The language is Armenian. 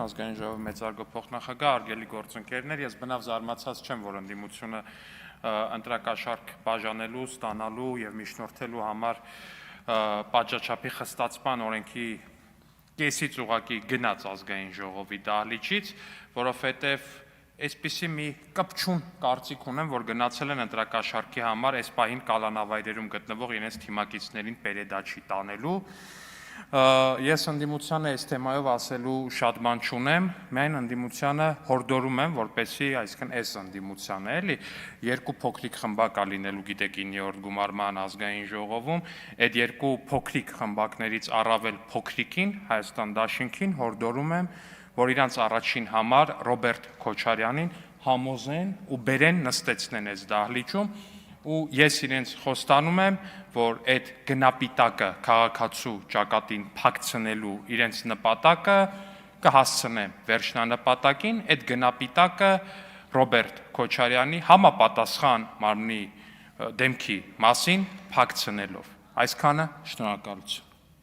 ազգային ժողովի մեծարգո փոխնախագահ, արգելի գործընկերներ, ես բնավ զարմացած չեմ, որ ընդդիմությունը ընտրակաշարք բաժանելու, ստանալու եւ միջնորդելու համար պատժաչափի խստացման օրենքի կեսից ուղղակի գնաց ազգային ժողովի դահլիճից, որովհետեւ այսպիսի մի կպչուն կարծիք ունեմ, որ գնացել են ընտրակաշարքի համար այս պահին կալանավայրերում գտնվող իրենց թիմակիցներին պերեդաչի տանելու։ Ես ընդդիմությանը այս թեմայով ասելու շատ բան չունեմ, միայն ընդդիմությանը հորդորում եմ, որպեսզի, այսինքն այս ընդդիմությանը էլի, երկու փոքրիկ խմբակ լինելու, գիտեք, 9-րդ գումարման ազգային ժողովում, այդ երկու փոքրիկ խմբակներից առավել փոքրիկին, Հայաստան Դաշինքին հորդորում եմ, որ իրանց առաջին համար Ռոբերտ Քոչարյանին համոզեն ու բերեն նստեցնեն այս դահլիճում, ու ես իրենց խոստանում եմ, որ այդ գնապիտակը քաղաքացու ճակատին փակցնելու իրենց նպատակը կհասցնեմ վերջնանպատակին, այդ գնապիտակը Ռոբերտ Քոչարյանի համապատասխան մարմնի դեմքի մասին փակցնելով։ Այսքանը, շնորհակալություն։